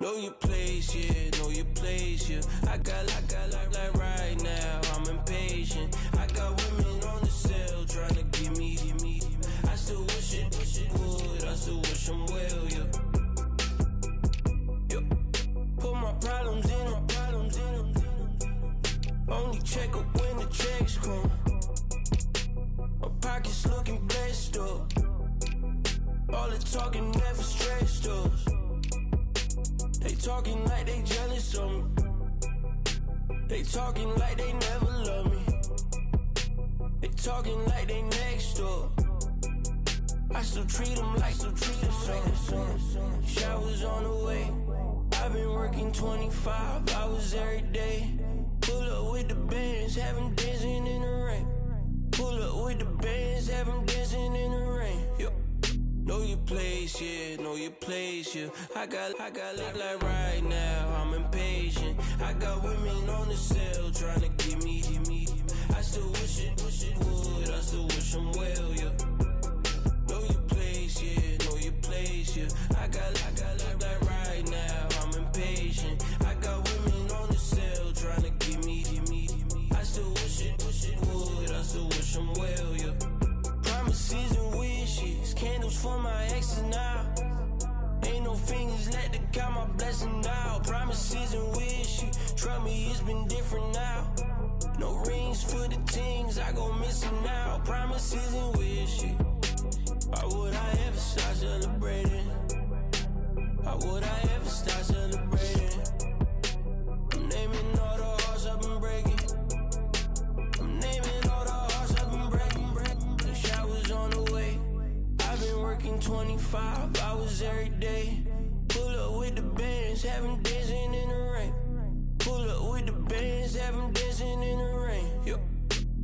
Know your place, yeah, know your place, yeah. I got like right now, I'm impatient. I got women on the cell trying to give me. I still wish it would, I still wish them well, yeah. Put my problems in. Only check up when the checks come. My pockets looking blessed up. All the talking never stressed us. They talking like they jealous of me. They talking like they never love me. They talking like they next door. I still treat them like some. Showers on the way. I've been working 25 hours every day. Pull up with the bands, have them dancing in the rain. Pull up with the bands, have them dancing in the rain. Yo. Know your place, yeah, know your place, yeah. I got like right now, I'm impatient. I got women on the cell trying to give me. I still wish it would, I still wish them well, yeah. Know your place, yeah, know your place, yeah. I got like right now, I'm impatient. I got women on the cell trying to give me. I still wish it would, I still wish them well, yeah. Promises and wishes, candles for my exes now. Ain't no fingers let to count my blessing now. Promises and wishes, trust me, it's been different now. No rings for the things I go missing now. Promises and wishes. Why would I ever start celebrating? Why would I ever start celebrating? I'm naming all the hearts I've been breaking. I'm naming all the hearts I've been breaking. The showers on the way. I've been working 25 hours every day. Pull up with the bands, have them dancing in the rain. Pull up with the bands, have them dancing in the rain. Yo.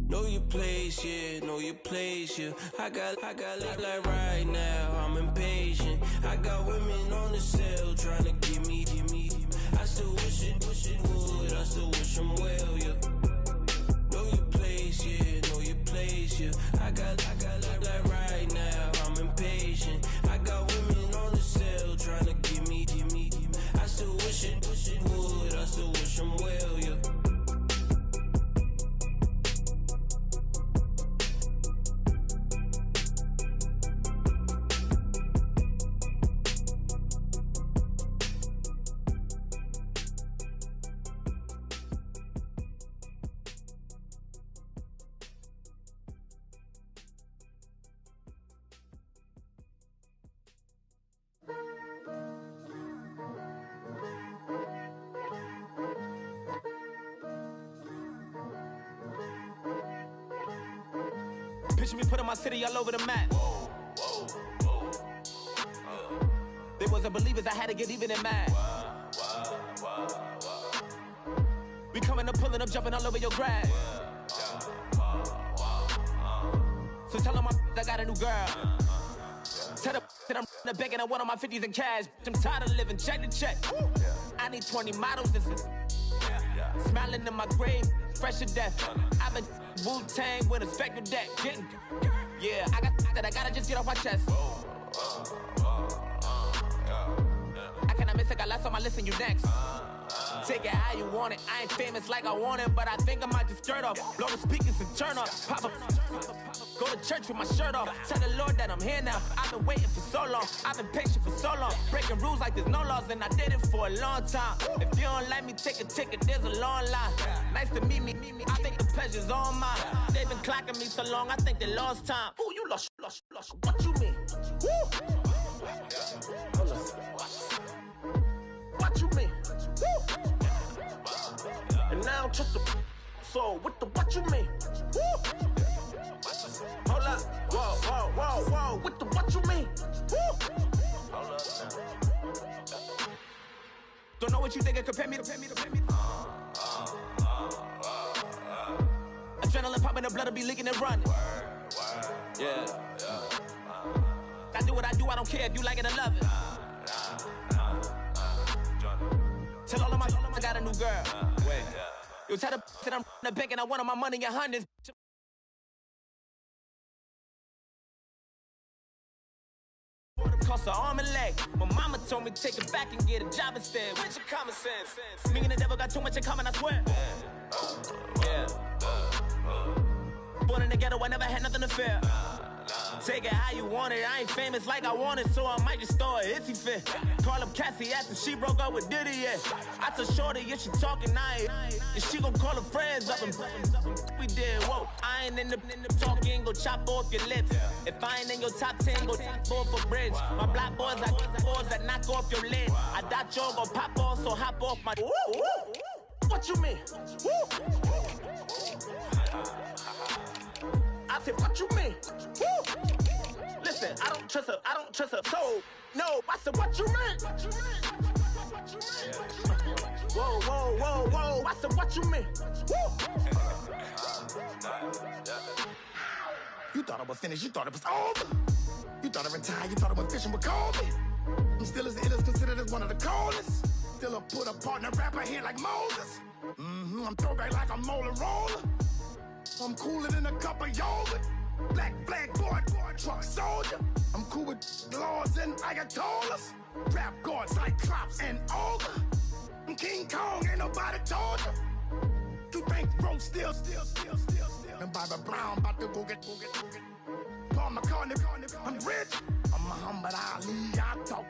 Know your place, yeah, know your place, yeah. I got like right now, I'm impatient. I got women on the cell trying to give me. I still wish it would, I still wish them well, yeah. Know your place, yeah, know your place, yeah. I got like right now, I'm impatient. I got women on the cell trying to give me. I still wish it would, I still wish them well, yeah. Picture me putting my city all over the map. They wasn't believers, I had to get even and mad. We coming up, pulling up, jumping all over your grass. So tell them I got a new girl. Tell them that I'm in the bank and I want on my 50s in cash. I'm tired of living check to check. I need 20 models, this is smiling in my grave, fresh to death. I've been Wu-Tang with a spectre deck. Getting, yeah, I got that I gotta just get off my chest. I cannot miss it, got lots on my list and you next. Take it how you want it. I ain't famous like I want it, but I think I might just skirt off. Blow the speakers and turn up. Pop up. Go to church with my shirt off. Tell the Lord that I'm here now. I've been waiting for so long. I've been patient for so long. Breaking rules like there's no laws, and I did it for a long time. If you don't like me, take a ticket. There's a long line. Nice to meet me. I think the pleasure's all mine. They've been clocking me so long, I think they lost time. Ooh, you lost. What you mean? Woo! What you mean? Woo! And now I'm just a so what you mean? Woo! Hold up, whoa, what you mean? Woo! Hold up now. Don't know what you think, compare me to. Adrenaline popping, the blood will be leaking and running. Yeah. I do what I do, I don't care if you like it or love it. Tell all of my I got a new girl. Wait. Yo, tell the that I'm in the bank and I want my money in hundreds. cost an arm and leg. My mama told me take it back and get a job instead. Where's your common sense? Me and the devil got too much in common, I swear. Yeah. Born in the ghetto, I never had nothing to fear. Take it how you want it. I ain't famous like I want it, so I might just throw a hissy fit. Call up Cassie after she broke up with Diddy, yeah. I told Shorty if she talking, and she gon' call her friends up and we did, whoa. I ain't in the talking, go chop off your lips. If I ain't in your top 10, go top 4 for bridge. My black boys like boys that knock off your lid. I thought y'all gon' pop off, so hop off my. What you mean? I said, what you mean? Listen, I don't trust her soul. No, I said, what you mean? Whoa, whoa, whoa, whoa. I said, what you mean? You thought it was finished, you thought it was over. You thought it retired, you thought it went fishing with Kobe. I'm still as ill as considered as one of the coldest. Still a put a partner rapper here like Moses. I'm throwback like a molar roller. I'm cooler than a cup of yogurt. Black flag boy, truck soldier. I'm cool with laws and Ayatollahs. Rap god, Cyclops and Olga. I'm King Kong, ain't nobody told you. You think Rose still. And Bobby Brown about to go get. Paul McCartney, I'm rich. I'm Muhammad Ali, I talk.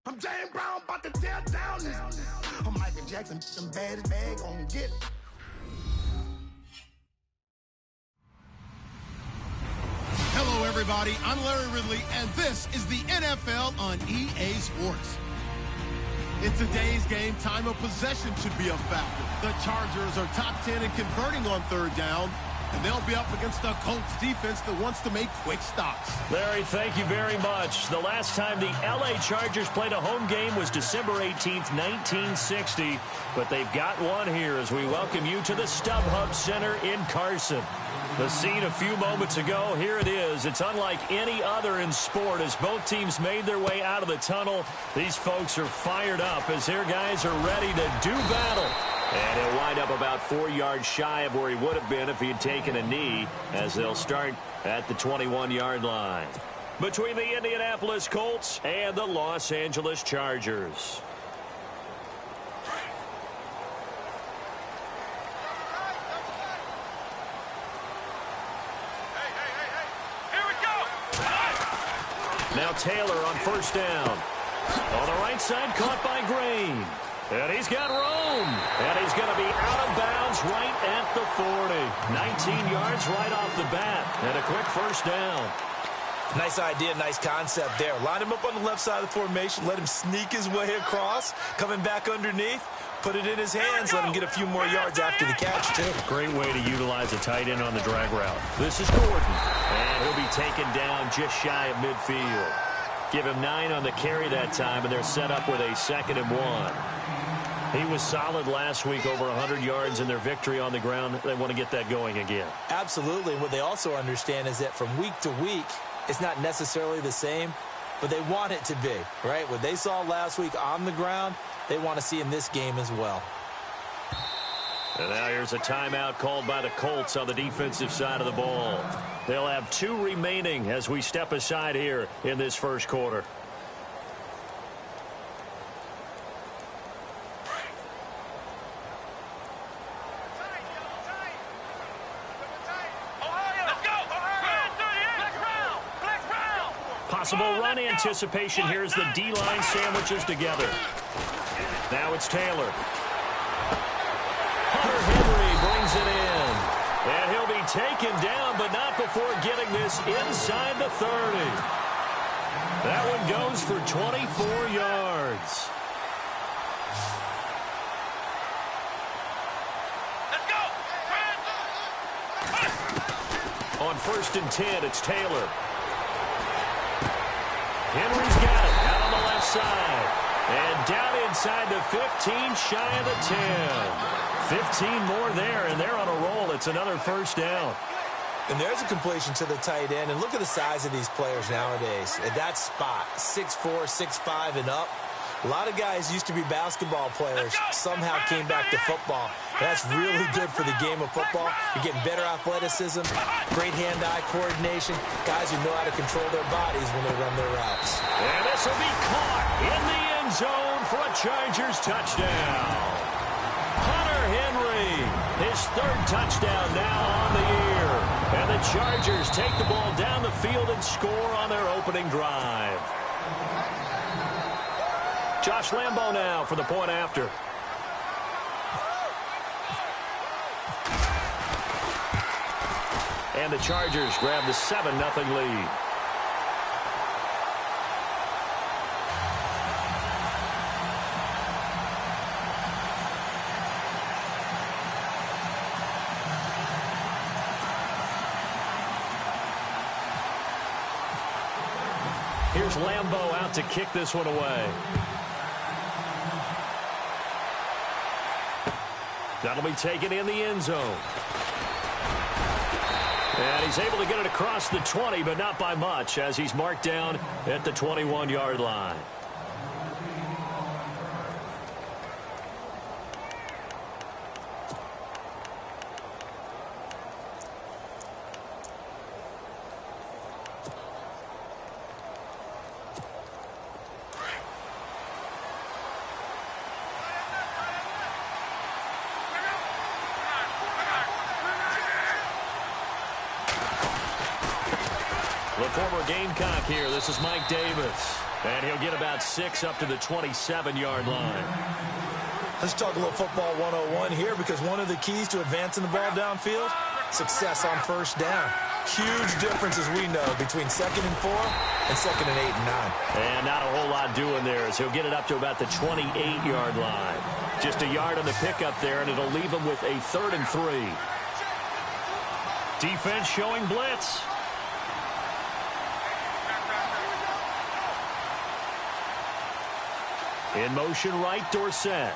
I'm James Brown, about to tear down this. I'm Michael Jackson, some baddest bag on get. Hello, everybody. I'm Larry Ridley, and this is the NFL on EA Sports. In today's game, time of possession should be a factor. The Chargers are top 10 in converting on third down, and they'll be up against the Colts defense that wants to make quick stops. Larry, thank you very much. The last time the LA Chargers played a home game was December 18th, 1960, but they've got one here as we welcome you to the StubHub Center in Carson. The scene a few moments ago, here it is. It's unlike any other in sport as both teams made their way out of the tunnel. These folks are fired up as their guys are ready to do battle. And he'll wind up about 4 yards shy of where he would have been if he had taken a knee as they'll start at the 21-yard line. Between the Indianapolis Colts and the Los Angeles Chargers. Now Taylor on first down. On the right side, caught by Green. And he's got room. And he's going to be out of bounds right at the 40. 19 yards right off the bat. And a quick first down. Nice idea, nice concept there. Line him up on the left side of the formation. Let him sneak his way across. Coming back underneath. Put it in his hands. Let him get a few more yards after the catch, too. Great way to utilize a tight end on the drag route. This is Gordon. And he'll be taken down just shy of midfield. Give him 9 on the carry that time, and they're set up with a 2nd and 1. He was solid last week, over 100 yards in their victory on the ground. They want to get that going again. Absolutely. What they also understand is that from week to week, it's not necessarily the same, but they want it to be, right? What they saw last week on the ground, they want to see in this game as well. And now here's a timeout called by the Colts on the defensive side of the ball. They'll have 2 remaining as we step aside here in this first quarter. Possible run anticipation. Here's the D-line sandwiches together. Now it's Taylor. Hunter Henry brings it in. And he'll be taken down, but not before getting this inside the 30. That one goes for 24 yards. Let's go! On 1st and 10, it's Taylor. Henry's got it out on the left side. And down inside the 15, shy of the 10. 15 more there, and they're on a roll. It's another first down. And there's a completion to the tight end. And look at the size of these players nowadays. At that spot, 6'4", 6'5", and up. A lot of guys used to be basketball players, somehow came back to football. That's really good for the game of football. You're getting better athleticism, great hand-eye coordination, guys who know how to control their bodies when they run their routes. And this will be caught in the end zone for a Chargers touchdown. Hunter Henry, his third touchdown now on the year. And the Chargers take the ball down the field and score on their opening drive. Josh Lambo now for the point after. And the Chargers grab the 7-0 lead. Here's Lambo out to kick this one away. That'll be taken in the end zone. And he's able to get it across the 20, but not by much, as he's marked down at the 21-yard line. The former Gamecock here. This is Mike Davis. And he'll get about 6 up to the 27-yard line. Let's talk a little football 101 here, because one of the keys to advancing the ball downfield, success on first down. Huge difference, as we know, between 2nd and 4 and 2nd and 8 and 9. And not a whole lot doing there, as he'll get it up to about the 28-yard line. Just a yard on the pickup there, and it'll leave him with a 3rd and 3. Defense showing blitz. In motion right, Dorsett.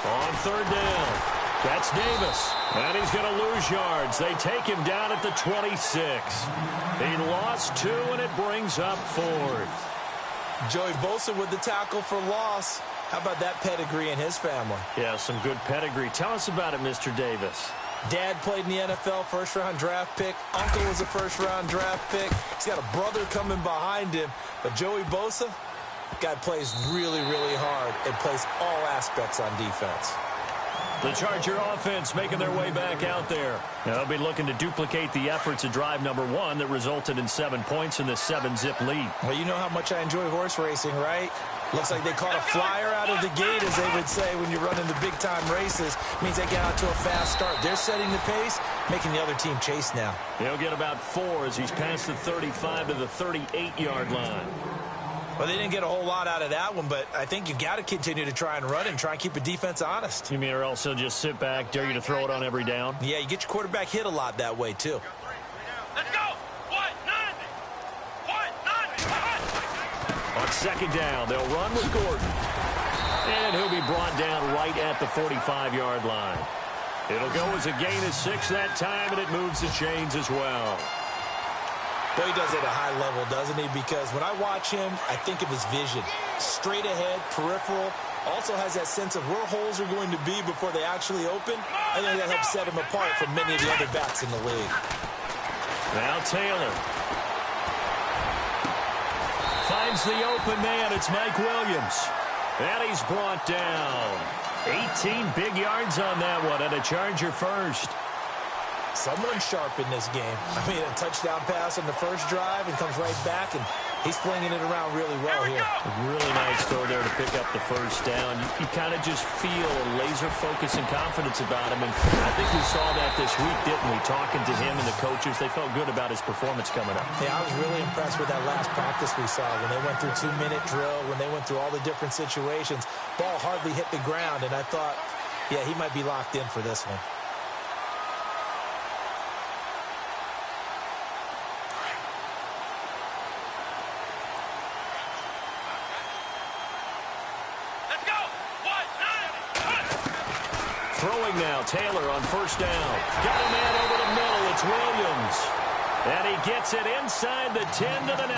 On 3rd down. That's Davis. And he's going to lose yards. They take him down at the 26. He lost 2, and it brings up 4th. Joey Bosa with the tackle for loss. How about that pedigree in his family? Yeah, some good pedigree. Tell us about it, Mr. Davis. Dad played in the NFL, first-round draft pick. Uncle was a first-round draft pick. He's got a brother coming behind him. But Joey Bosa, guy plays really, really hard and plays all aspects on defense. The Charger offense making their way back out there. Now, they'll be looking to duplicate the efforts of drive number 1 that resulted in 7 points in this 7-zip lead. Well, you know how much I enjoy horse racing, right? Looks like they caught a flyer out of the gate, as they would say when you're running the big-time races. Means they get out to a fast start. They're setting the pace, making the other team chase now. He'll get about 4 as he's past the 35 to the 38-yard line. Well, they didn't get a whole lot out of that one, but I think you've got to continue to try and run and try and keep a defense honest. You mean, or else he'll just sit back, dare you to throw it on every down? Yeah, you get your quarterback hit a lot that way, too. Let's go! On 2nd down, they'll run with Gordon. And he'll be brought down right at the 45-yard line. It'll go as a gain of 6 that time, and it moves the chains as well. Boy, he does it at a high level, doesn't he? Because when I watch him, I think of his vision. Straight ahead, peripheral. Also has that sense of where holes are going to be before they actually open. I think that helps set him apart from many of the other backs in the league. Now Taylor. Finds the open man. It's Mike Williams. And he's brought down. 18 big yards on that one, and a Charger first. Someone sharp in this game. I mean, a touchdown pass on the first drive and comes right back, and he's flinging it around really well here. A really nice throw there to pick up the first down. You kind of just feel a laser focus and confidence about him, and I think we saw that this week, didn't we? Talking to him and the coaches, they felt good about his performance coming up. Yeah, I was really impressed with that last practice we saw when they went through 2-minute drill, when they went through all the different situations. Ball hardly hit the ground, and I thought, yeah, he might be locked in for this one. Throwing now, Taylor on first down. Got a man over the middle. It's Williams. And he gets it inside the 10 to the 9.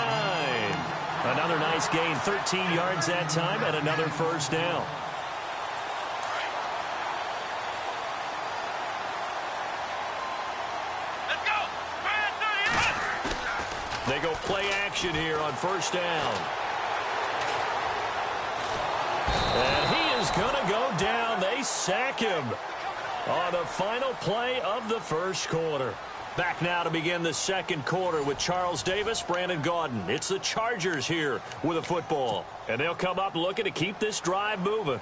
Another nice gain, 13 yards that time, and another first down. Let's go! They go play action here on first down. And he is going to go down. They sack him on the final play of the first quarter. Back now to begin the second quarter with Charles Davis, Brandon Gaudin. It's the Chargers here with a football. And they'll come up looking to keep this drive moving.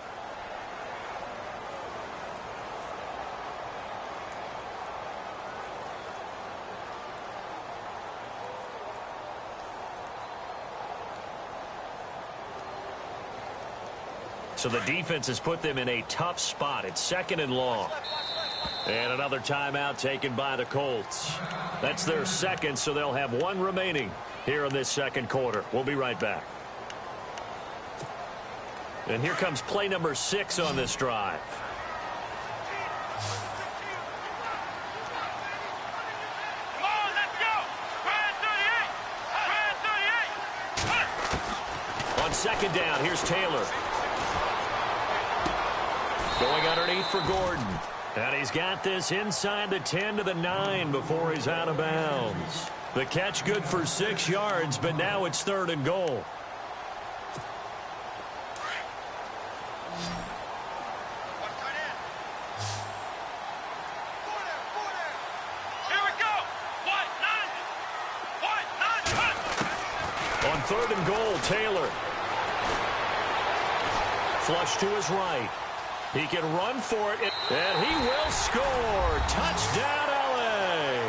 So the defense has put them in a tough spot. It's second and long. And another timeout taken by the Colts. That's their second, so they'll have one remaining here in this second quarter. We'll be right back. And here comes play number 6 on this drive. Come on, let's go! 38! On second down, here's Taylor. Going underneath for Gordon. And he's got this inside the 10 to the 9 before he's out of bounds. The catch good for 6 yards, but now it's third and goal. Here we go! On third and goal, Taylor. Flush to his right. He can run for it, and he will score. Touchdown, L.A.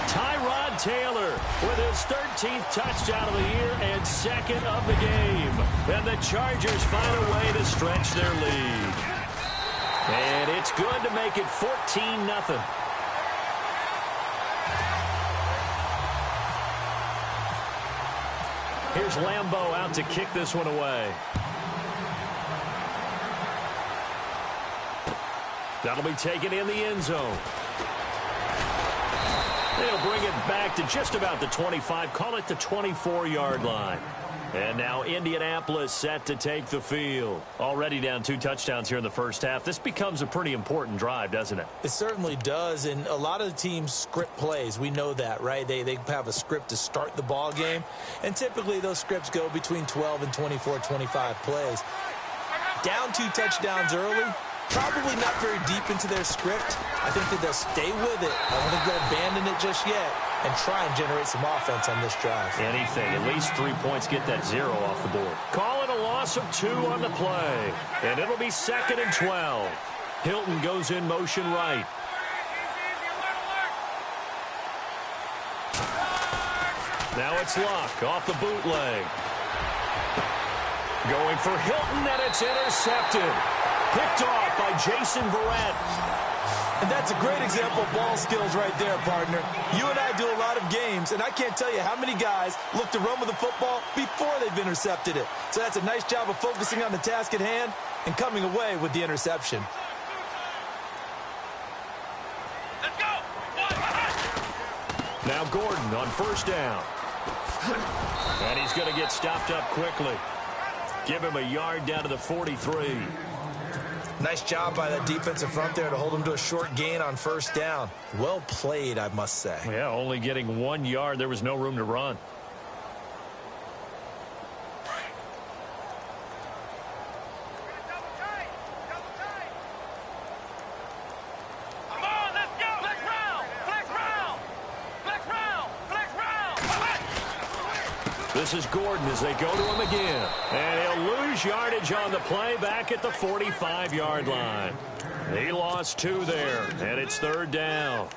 Tyrod Taylor with his 13th touchdown of the year and second of the game. And the Chargers find a way to stretch their lead. And it's good to make it 14-0. Here's Lambeau out to kick this one away. That'll be taken in the end zone. They'll bring it back to just about the 25, call it the 24-yard line. And now Indianapolis set to take the field. Already down 2 touchdowns here in the first half. This becomes a pretty important drive, doesn't it? It certainly does, and a lot of the teams script plays. We know that, right? They have a script to start the ball game, and typically those scripts go between 12 and 24, 25 plays. Down 2 touchdowns early, probably not very deep into their script. I think that they'll stay with it. I don't think they'll abandon it just yet and try and generate some offense on this drive. Anything. At least 3 points, get that 0 off the board. Call it a loss of 2 on the play. And it'll be second and 12. Hilton goes in motion right. Now it's Luck off the bootleg. Going for Hilton, and it's intercepted. Picked off by Jason Verrett. And that's a great example of ball skills right there, partner. You and I do a lot of games, and I can't tell you how many guys look to run with the football before they've intercepted it. So that's a nice job of focusing on the task at hand and coming away with the interception. Let's go! Now Gordon on first down. And he's going to get stopped up quickly. Give him a yard down to the 43. Nice job by that defensive front there to hold him to a short gain on first down. Well played, I must say. Yeah, only getting 1 yard. There was no room to run. Come on, let's go! Flex round! Flex round! Flex round! Flex round! This is Gordon as they go to him again. And he'll lose yardage on the play back at the 45-yard line. He lost 2 there, and it's third down.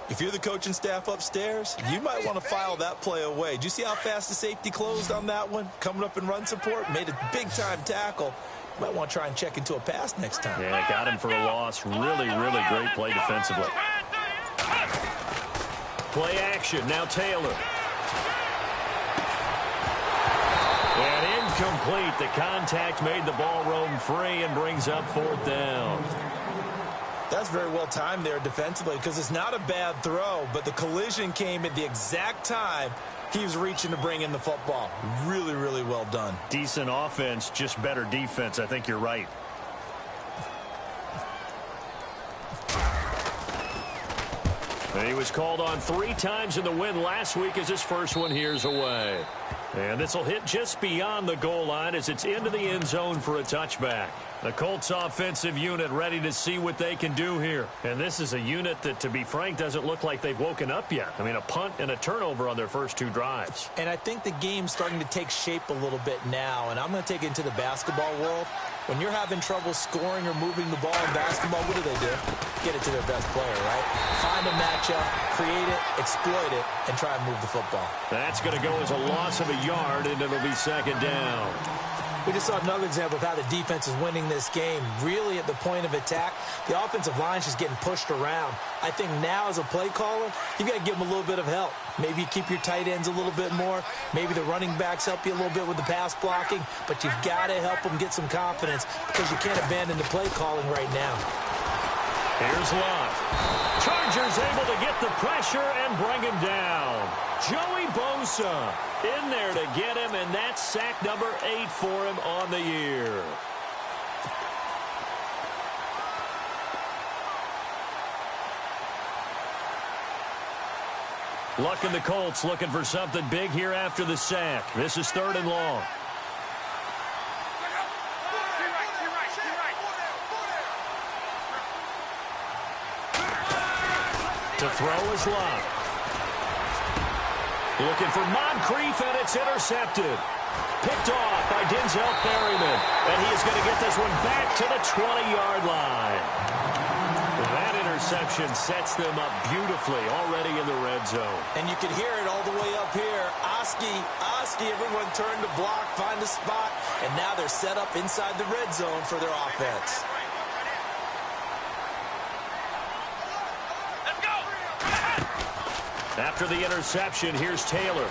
If you're the coaching staff upstairs, you might want to file that play away. Do you see how fast the safety closed on that one? Coming up in run support, made a big-time tackle. Might want to try and check into a pass next time. Yeah, got him for a loss. Really, really great play defensively. Play action. Now Taylor. And incomplete. The contact made the ball roam free and brings up fourth down. That's very well timed there defensively because it's not a bad throw, but the collision came at the exact time he was reaching to bring in the football. Really, really well done. Decent offense, just better defense. I think you're right. And he was called on 3 times in the win last week as his first one here's away. And this will hit just beyond the goal line as it's into the end zone for a touchback. The Colts offensive unit ready to see what they can do here. And this is a unit that, to be frank, doesn't look like they've woken up yet. I mean, a punt and a turnover on their first 2 drives. And I think the game's starting to take shape a little bit now. And I'm going to take it into the basketball world. When you're having trouble scoring or moving the ball in basketball, what do? Get it to their best player, right? Find a matchup, create it, exploit it, and try and move the football. That's going to go as a loss of a yard, and it'll be second down. We just saw another example of how the defense is winning this game. Really at the point of attack, the offensive line's just getting pushed around. I think now as a play caller, you've got to give them a little bit of help. Maybe you keep your tight ends a little bit more. Maybe the running backs help you a little bit with the pass blocking. But you've got to help them get some confidence because you can't abandon the play calling right now. Here's Lott. Chargers able to get the pressure and bring him down. Joey Bosa in there to get him, and that's sack number 8 for him on the year. Luck in the Colts looking for something big here after the sack. This is 3rd and long. To throw is Lott. Looking for Moncrief, and it's intercepted. Picked off by Denzel Perryman. And he is going to get this one back to the 20-yard line. That interception sets them up beautifully already in the red zone. And you can hear it all the way up here. Oski, everyone turned to block, find a spot, and now they're set up inside the red zone for their offense. After the interception, here's Taylor.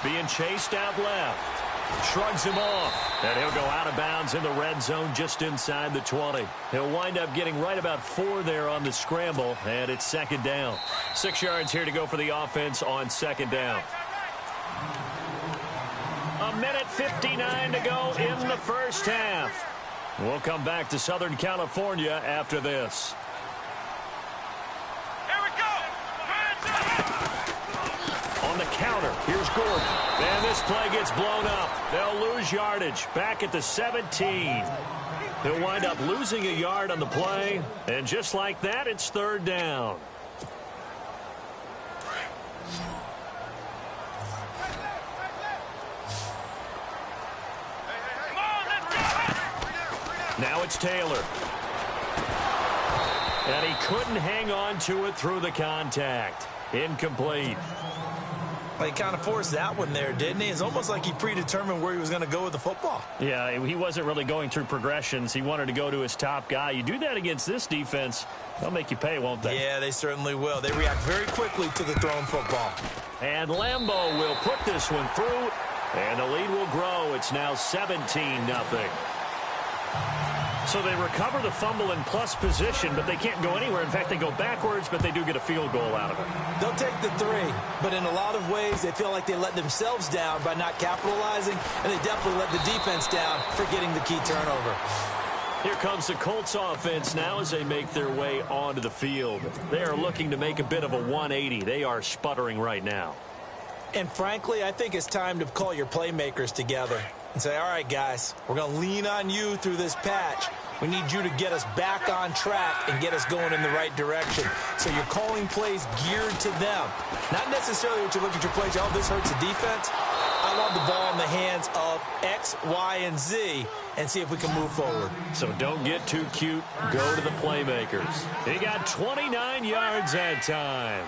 Being chased out left. Shrugs him off. And he'll go out of bounds in the red zone just inside the 20. He'll wind up getting right about 4 there on the scramble, and it's 2nd down. 6 yards here to go for the offense on 2nd down. 1:59 to go in the first half. We'll come back to Southern California after this. On the counter, here's Gordon. And this play gets blown up. They'll lose yardage back at the 17. He'll wind up losing a yard on the play. And just like that, it's 3rd down. Now it's Taylor. And he couldn't hang on to it through the contact. Incomplete. Well, he kind of forced that one there, didn't he? It's almost like he predetermined where he was going to go with the football. Yeah, he wasn't really going through progressions. He wanted to go to his top guy. You do that against this defense, they'll make you pay, won't they? Yeah, they certainly will. They react very quickly to the thrown football. And Lambo will put this one through, and the lead will grow. It's now 17-0. So they recover the fumble in plus position, but they can't go anywhere. In fact, they go backwards, but they do get a field goal out of it. They'll take the 3, but in a lot of ways, they feel like they let themselves down by not capitalizing, and they definitely let the defense down for getting the key turnover. Here comes the Colts offense now as they make their way onto the field. They are looking to make a bit of a 180. They are sputtering right now. And frankly, I think it's time to call your playmakers together and say, all right, guys, we're going to lean on you through this patch. We need you to get us back on track and get us going in the right direction. So you're calling plays geared to them. Not necessarily what you look at your plays, oh, this hurts the defense. I want the ball in the hands of X, Y, and Z and see if we can move forward. So don't get too cute. Go to the playmakers. He got 29 yards that time.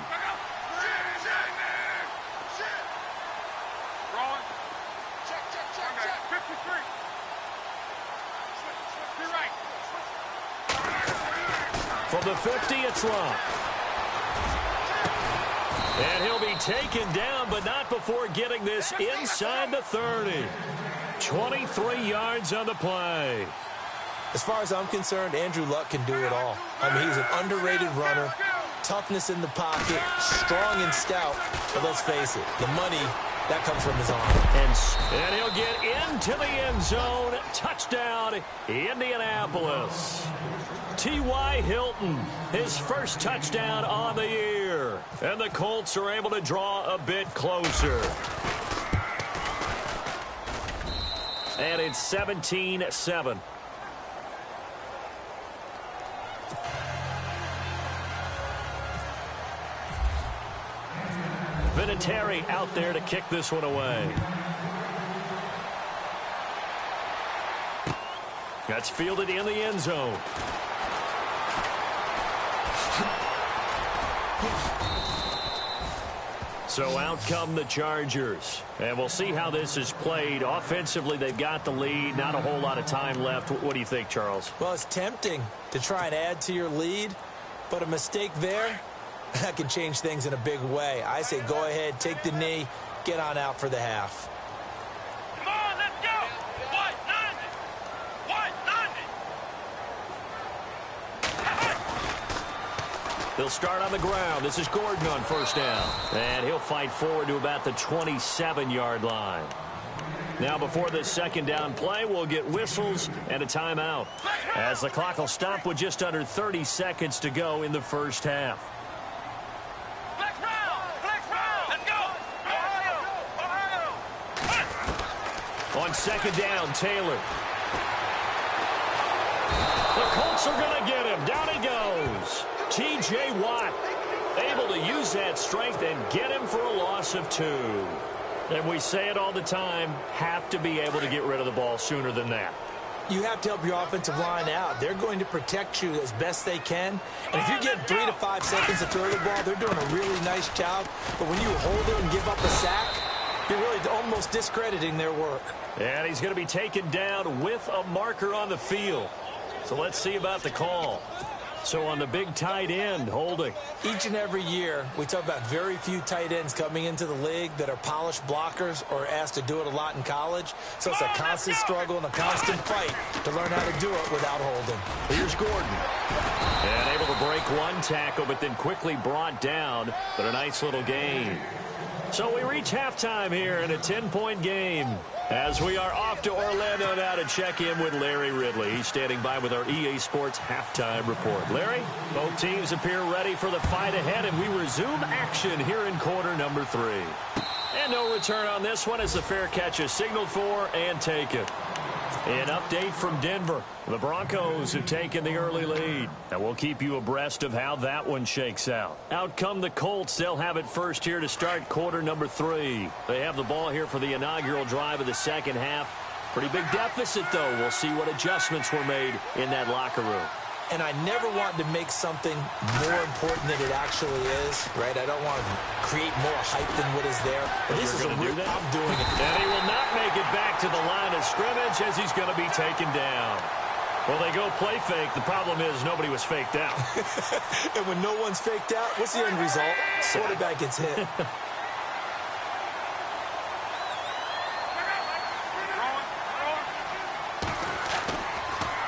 From the 50, it's Lott. And he'll be taken down, but not before getting this inside the 30. 23 yards on the play. As far as I'm concerned, Andrew Luck can do it all. I mean, he's an underrated runner, toughness in the pocket, strong and stout. But let's face it, the money, that comes from his arm. And he'll get into the end zone. Touchdown, Indianapolis. T.Y. Hilton, his first touchdown on the year. And the Colts are able to draw a bit closer. And it's 17-7. Vinatieri out there to kick this one away. That's fielded in the end zone. So out come the Chargers. And we'll see how this is played. Offensively, they've got the lead. Not a whole lot of time left. What do you think, Charles? Well, it's tempting to try and add to your lead, but a mistake there, that can change things in a big way. I say go ahead, take the knee, get on out for the half. Come on, let's go! White 90! They'll start on the ground. This is Gordon on first down. And he'll fight forward to about the 27-yard line. Now before this second down play, we'll get whistles and a timeout, as the clock will stop with just under 30 seconds to go in the first half. Flex round! Let's go! Ohio! On second down, Taylor. The Colts are going to get him. Down he goes. T.J. Watt able to use that strength and get him for a loss of 2. And we say it all the time, have to be able to get rid of the ball sooner than that. You have to help your offensive line out. They're going to protect you as best they can. And if you're getting 3 to 5 seconds to throw the ball, they're doing a really nice job. But when you hold it and give up a sack, you're really almost discrediting their work. And he's going to be taken down with a marker on the field. So let's see about the call. So on the big tight end, holding. Each and every year, we talk about very few tight ends coming into the league that are polished blockers or asked to do it a lot in college. So it's a constant struggle and a constant fight to learn how to do it without holding. Here's Gordon. And able to break one tackle, but then quickly brought down. But a nice little gain. So we reach halftime here in a 10-point game, as we are off to Orlando now to check in with Larry Ridley. He's standing by with our EA Sports halftime report. Larry, both teams appear ready for the fight ahead, and we resume action here in quarter number 3. And no return on this one as the fair catch is signaled for and taken. An update from Denver. The Broncos have taken the early lead, and we'll keep you abreast of how that one shakes out. Out come the Colts. They'll have it first here to start quarter number 3. They have the ball here for the inaugural drive of the second half. Pretty big deficit, though. We'll see what adjustments were made in that locker room. And I never want to make something more important than it actually is, right? I don't want to create more hype than what is there. But this is I'm doing it. And he will not make it back to the line of scrimmage as he's going to be taken down. Well, they go play fake. The problem is nobody was faked out. And when no one's faked out, what's the end result? Quarterback gets hit.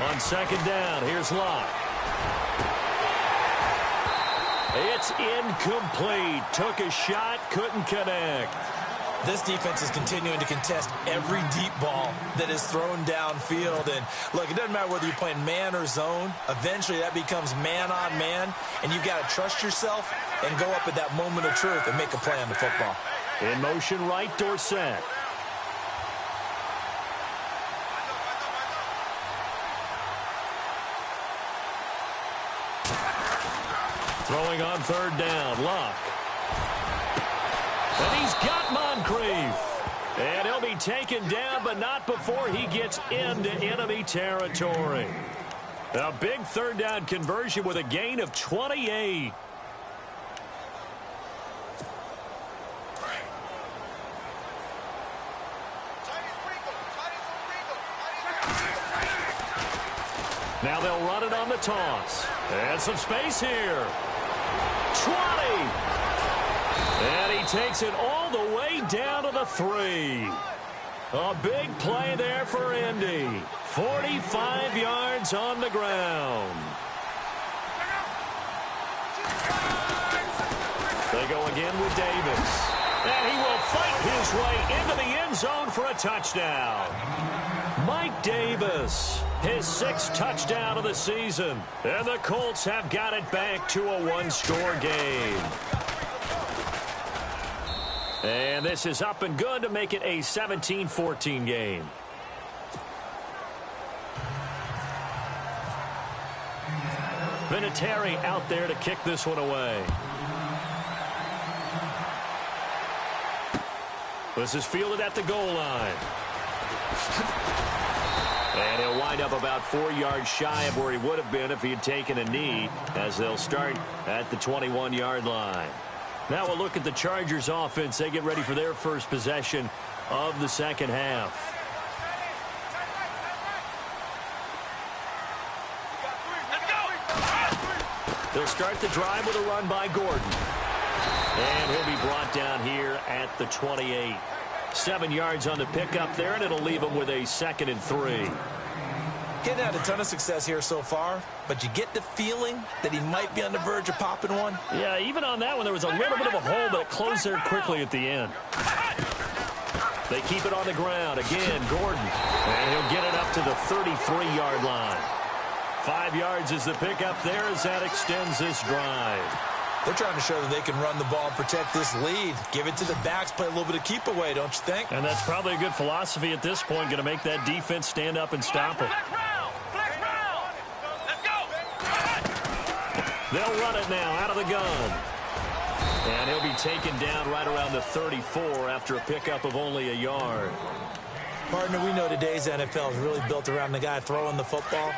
On second down, here's Locke. It's incomplete. Took a shot, couldn't connect. This defense is continuing to contest every deep ball that is thrown downfield. And, look, it doesn't matter whether you're playing man or zone. Eventually, that becomes man-on-man, and you've got to trust yourself and go up at that moment of truth and make a play on the football. In motion right, Dorsett. Throwing on third down, Luck. And he's got Moncrief. And he'll be taken down, but not before he gets into enemy territory. A big third down conversion with a gain of 28. Now they'll run it on the toss. And some space here. 20. And he takes it all the way down to the 3. A big play there for Indy. 45 yards on the ground. They go again with Davis. And he will fight his way into the end zone for a touchdown. Mike Davis, his 6th touchdown of the season. And the Colts have got it back to a one-score game. And this is up and good to make it a 17-14 game. Vinatieri out there to kick this one away. This is fielded at the goal line. And he'll wind up about 4 yards shy of where he would have been if he had taken a knee, as they'll start at the 21-yard line. Now we'll look at the Chargers offense. They get ready for their first possession of the second half. They'll start the drive with a run by Gordon. And he'll be brought down here at the 28. 7 yards on the pickup there, and it'll leave him with a 2nd and 3. Getting had a ton of success here so far, but you get the feeling that he might be on the verge of popping one. Yeah, even on that one, there was a little bit of a hole, but it closed there quickly at the end. They keep it on the ground. Again, Gordon. And he'll get it up to the 33-yard line. 5 yards is the pickup there as that extends this drive. They're trying to show that they can run the ball and protect this lead. Give it to the backs, play a little bit of keep away, don't you think? And that's probably a good philosophy at this point, going to make that defense stand up and stop them. They'll run it now out of the gun. And he'll be taken down right around the 34 after a pickup of only a yard. Partner, we know today's NFL is really built around the guy throwing the football.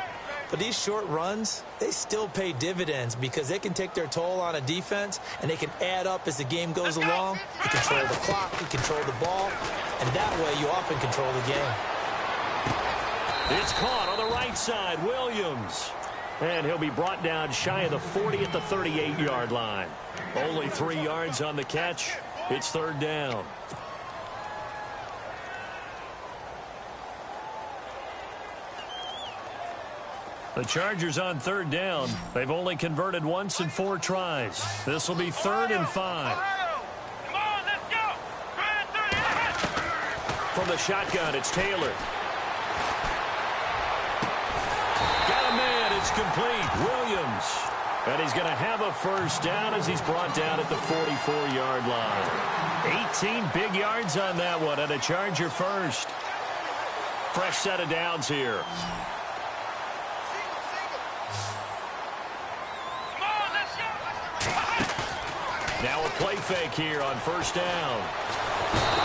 But these short runs, they still pay dividends because they can take their toll on a defense and they can add up as the game goes along. You control the clock, you control the ball, and that way you often control the game. It's caught on the right side, Williams. And he'll be brought down shy of the 40 at the 38-yard line. Only 3 yards on the catch. It's 3rd down. The Chargers on 3rd down. They've only converted once in 4 tries. This will be 3rd and 5. Come on, let's go. From the shotgun, it's Taylor. Got a man. It's complete. Williams. And he's going to have a 1st down as he's brought down at the 44-yard line. 18 big yards on that one, and a Charger 1st. Fresh set of downs here. Now a play fake here on 1st down.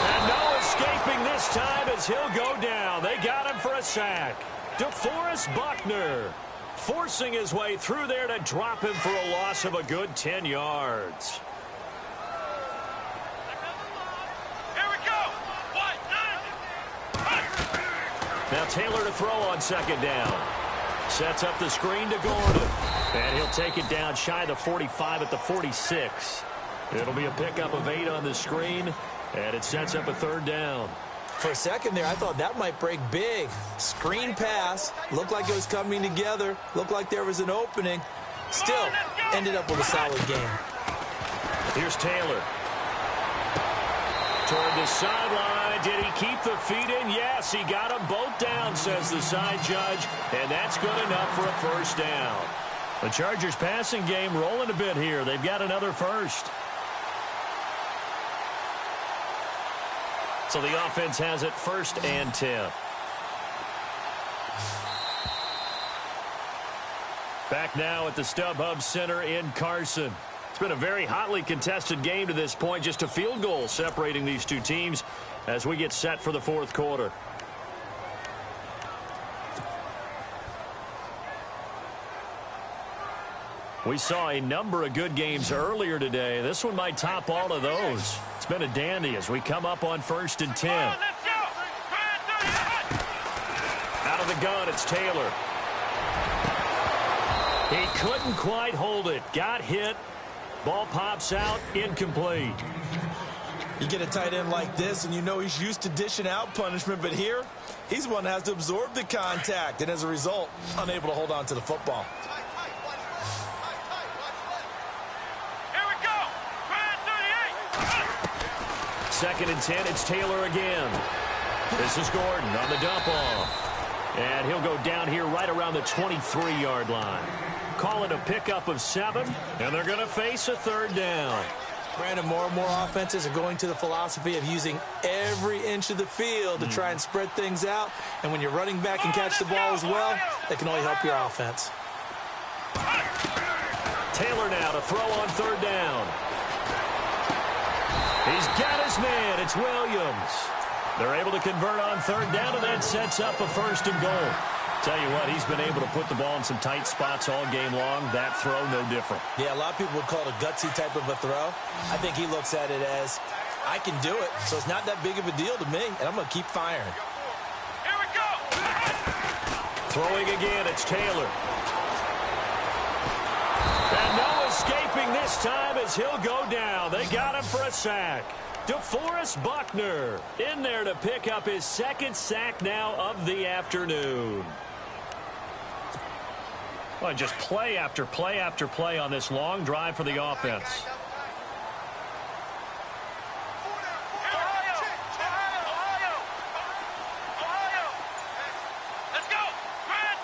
And no escaping this time as he'll go down. They got him for a sack. DeForest Buckner forcing his way through there to drop him for a loss of a good 10 yards. Here we go. Now Taylor to throw on 2nd down. Sets up the screen to Gordon. And he'll take it down shy of the 45 at the 46. It'll be a pickup of 8 on the screen, and it sets up a 3rd down. For a second there, I thought that might break big. Screen pass. Looked like it was coming together. Looked like there was an opening. Still, ended up with a solid game. Here's Taylor. Toward the sideline. Did he keep the feet in? Yes, he got them both down, says the side judge, and that's good enough for a 1st down. The Chargers passing game rolling a bit here. They've got another 1st. So the offense has it 1st and 10. Back now at the StubHub Center in Carson. It's been a very hotly contested game to this point. Just a field goal separating these two teams as we get set for the 4th quarter. We saw a number of good games earlier today. This one might top all of those. It's been a dandy as we come up on 1st and 10. Out of the gun, it's Taylor. He couldn't quite hold it. Got hit. Ball pops out. Incomplete. You get a tight end like this, and you know he's used to dishing out punishment, but here, he's one that has to absorb the contact, and as a result, unable to hold on to the football. Here we go. Grand 38. 2nd and 10, it's Taylor again. This is Gordon on the dump off. And he'll go down here right around the 23-yard line. Call it a pickup of 7, and they're going to face a 3rd down. Brandon, more and more offenses are going to the philosophy of using every inch of the field to try and spread things out. And when you're running back and catch the ball as well, that can only help your offense. Taylor now to throw on 3rd down. He's got his man. It's Williams. They're able to convert on 3rd down, and that sets up a 1st and goal. Tell you what, he's been able to put the ball in some tight spots all game long. That throw, no different. Yeah, a lot of people would call it a gutsy type of a throw. I think he looks at it as, I can do it, so it's not that big of a deal to me, and I'm going to keep firing. Here we go. Throwing again, it's Taylor. And no escaping this time as he'll go down. They got him for a sack. DeForest Buckner in there to pick up his 2nd sack now of the afternoon. Well, just play after play after play on this long drive for the offense. Ohio. Let's go. Grand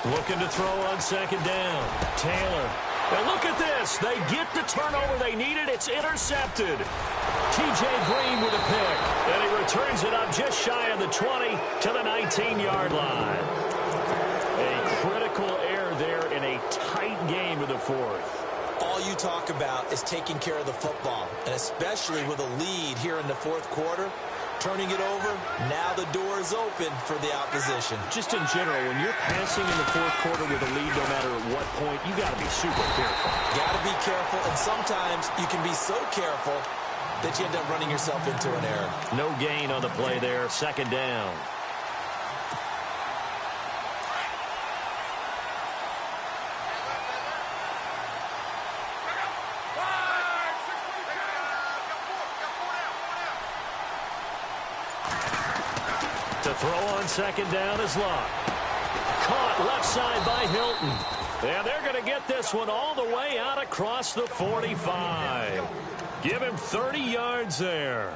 38. Looking to throw on 2nd down. Taylor. And look at this. They get the turnover they needed. It's intercepted. T.J. Green with a pick. And he returns it up just shy of the 20 to the 19-yard line. A critical error there in a tight game of the 4th. All you talk about is taking care of the football, and especially with a lead here in the 4th quarter. Turning it over, now the door is open for the opposition. Just in general, when you're passing in the 4th quarter with a lead, no matter at what point, you got to be super careful. Got to be careful, and sometimes you can be so careful that you end up running yourself into an error. No gain on the play there, 2nd down. To throw on 2nd down is Locke. Caught left side by Hilton. And they're going to get this one all the way out across the 45. Give him 30 yards there.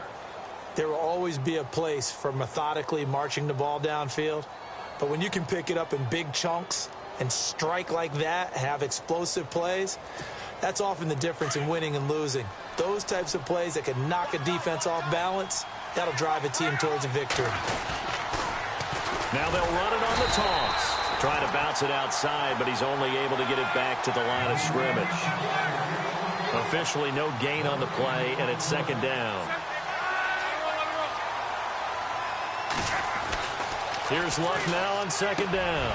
There will always be a place for methodically marching the ball downfield. But when you can pick it up in big chunks and strike like that, have explosive plays, that's often the difference in winning and losing. Those types of plays that can knock a defense off balance, that'll drive a team towards a victory. Now they'll run it on the toss. Trying to bounce it outside, but he's only able to get it back to the line of scrimmage. Officially no gain on the play, and it's 2nd down. Here's Luck now on 2nd down.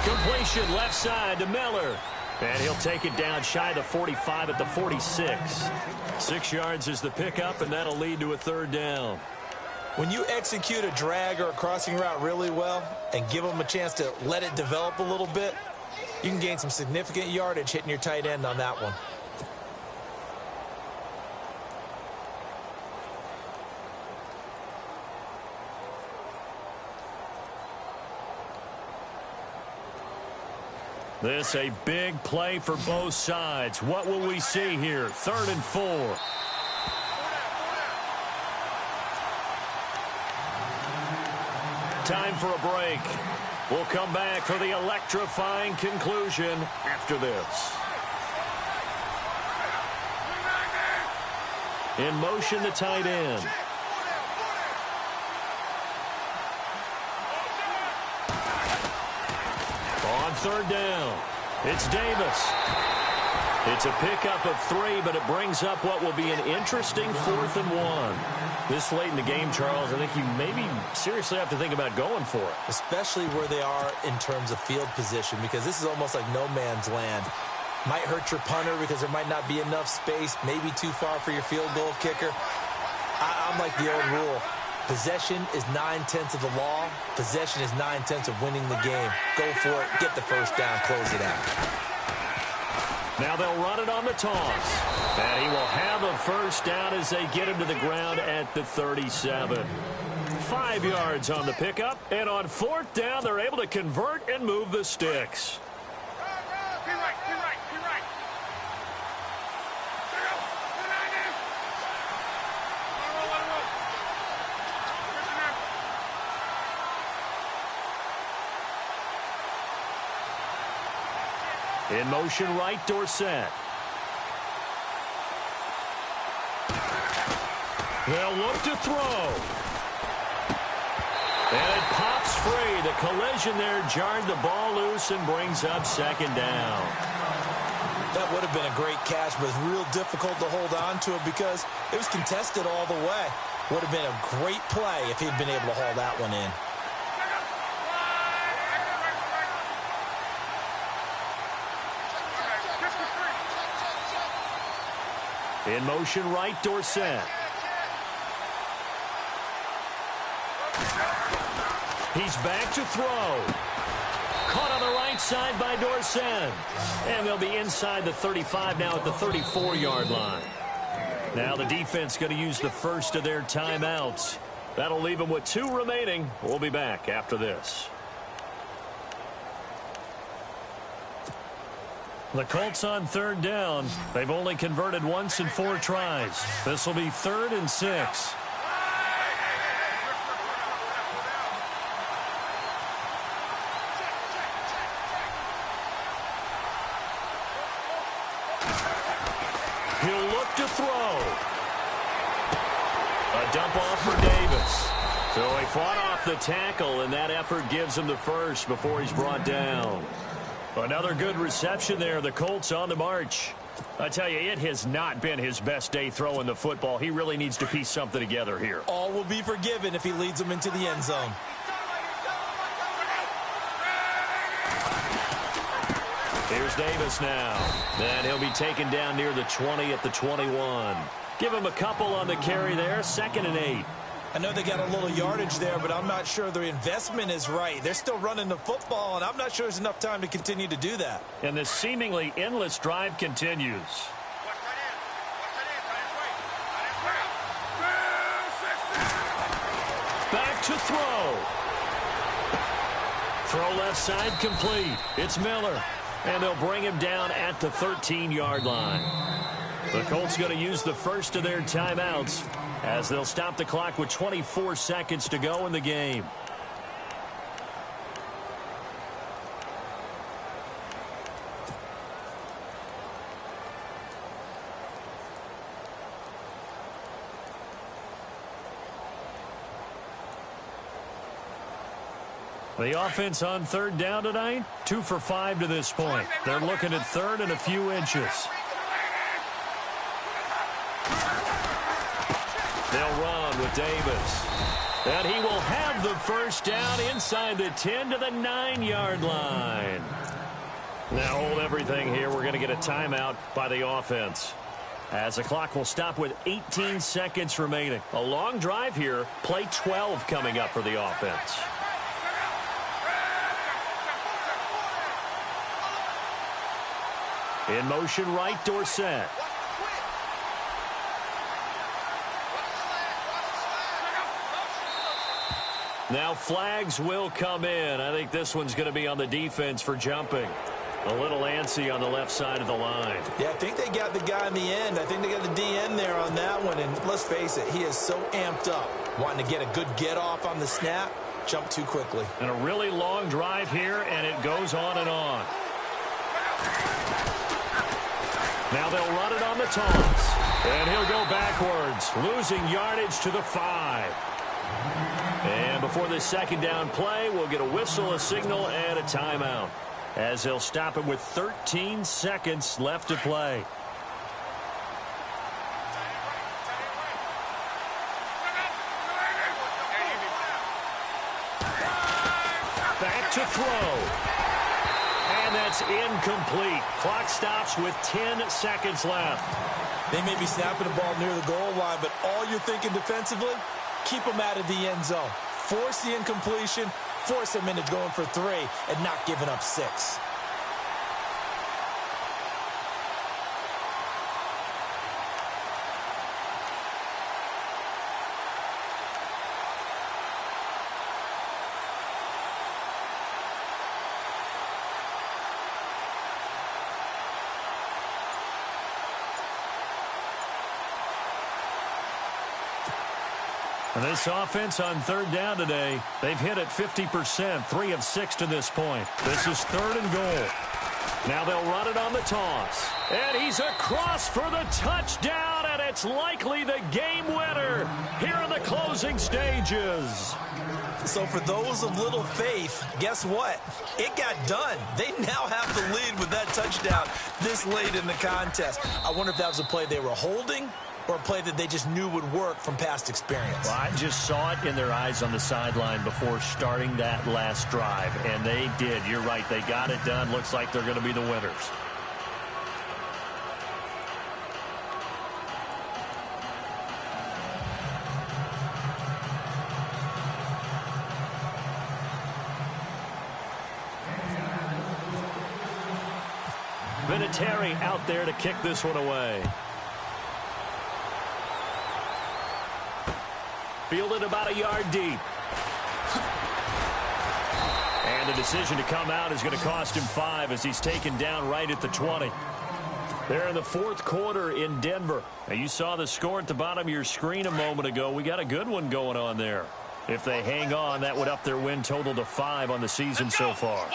Completion left side to Miller. And he'll take it down shy of the 45 at the 46. 6 yards is the pickup, and that'll lead to a 3rd down. When you execute a drag or a crossing route really well and give them a chance to let it develop a little bit, you can gain some significant yardage hitting your tight end on that one. This a big play for both sides. What will we see here? 3rd and 4. Time for a break. We'll come back for the electrifying conclusion after this. In motion, the tight end. On 3rd down, it's Davis. It's a pickup of 3, but it brings up what will be an interesting 4th and 1. This late in the game, Charles, I think you maybe seriously have to think about going for it. Especially where they are in terms of field position, because this is almost like no man's land. Might hurt your punter because there might not be enough space, maybe too far for your field goal kicker. I'm like the old rule. Possession is 9/10 of the law. Possession is 9/10 of winning the game. Go for it. Get the 1st down. Close it out. Now they'll run it on the toss. And he will have a first down as they get him to the ground at the 37. 5 yards on the pickup, and on fourth down, they're able to convert and move the sticks. Be right. In motion right, Dorsett. They'll look to throw. And it pops free. The collision there jarred the ball loose and brings up second down. That would have been a great catch, but it's real difficult to hold on to it because it was contested all the way. Would have been a great play if he'd been able to haul that one in. In motion right, Dorsett. He's back to throw. Caught on the right side by Dorsett. And they'll be inside the 35 now at the 34-yard line. Now the defense going to use the first of their timeouts. That'll leave them with 2 remaining. We'll be back after this. The Colts on third down. They've only converted once in 4 tries. This will be 3rd and 6. He'll look to throw. A dump off for Davis. So he fought off the tackle, and that effort gives him the first before he's brought down. Another good reception there. The Colts on the march. I tell you, it has not been his best day throwing the football. He really needs to piece something together here. All will be forgiven if he leads them into the end zone. Here's Davis now. And he'll be taken down near the 20 at the 21. Give him a couple on the carry there. 2nd and 8. I know they got a little yardage there, but I'm not sure the investment is right. They're still running the football, and I'm not sure there's enough time to continue to do that. And this seemingly endless drive continues. Back to throw. Throw left side complete. It's Miller. And they'll bring him down at the 13-yard line. The Colts going to use the first of their timeouts as they'll stop the clock with 24 seconds to go in the game. The offense on third down tonight, 2 for 5 to this point. They're looking at 3rd and a few inches. They'll run with Davis. And he will have the first down inside the 10 to the 9-yard line. Now hold everything here. We're going to get a timeout by the offense, as the clock will stop with 18 seconds remaining. A long drive here. Play 12 coming up for the offense. In motion right, Dorsett. Now flags will come in. I think this one's going to be on the defense for jumping. A little antsy on the left side of the line. Yeah, I think they got the guy in the end. I think they got the DN there on that one. And let's face it, he is so amped up, wanting to get a good get off on the snap. Jump too quickly. And a really long drive here, and it goes on and on. Now they'll run it on the taunts. And he'll go backwards, losing yardage to the 5. And before this second down play, we'll get a whistle, a signal, and a timeout, as they'll stop him with 13 seconds left to play. Back to throw. And that's incomplete. Clock stops with 10 seconds left. They may be snapping the ball near the goal line, but all you're thinking defensively, keep them out of the end zone. Force the incompletion, force them into going for 3, and not giving up 6. And this offense on third down today, they've hit it 50%, 3 of 6 to this point. This is 3rd and goal. Now they'll run it on the toss. And he's across for the touchdown, and it's likely the game winner here in the closing stages. So for those of little faith, guess what? It got done. They now have the lead with that touchdown this late in the contest. I wonder if that was a play they were holding or a play that they just knew would work from past experience. Well, I just saw it in their eyes on the sideline before starting that last drive, and they did. You're right. They got it done. Looks like they're going to be the winners. Vinatieri out there to kick this one away. Fielded about a yard deep. And the decision to come out is going to cost him 5 as he's taken down right at the 20. They're in the 4th quarter in Denver. Now, you saw the score at the bottom of your screen a moment ago. We got a good one going on there. If they hang on, that would up their win total to 5 on the season so far.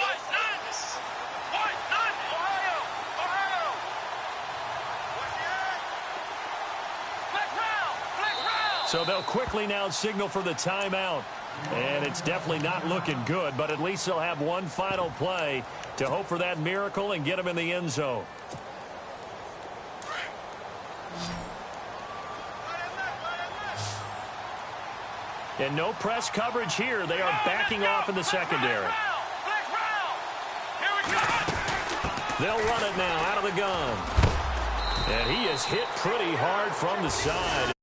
So they'll quickly now signal for the timeout. And it's definitely not looking good, but at least they'll have one final play to hope for that miracle and get them in the end zone. And no press coverage here. They are backing off in the secondary. They'll run it now out of the gun. And he is hit pretty hard from the side.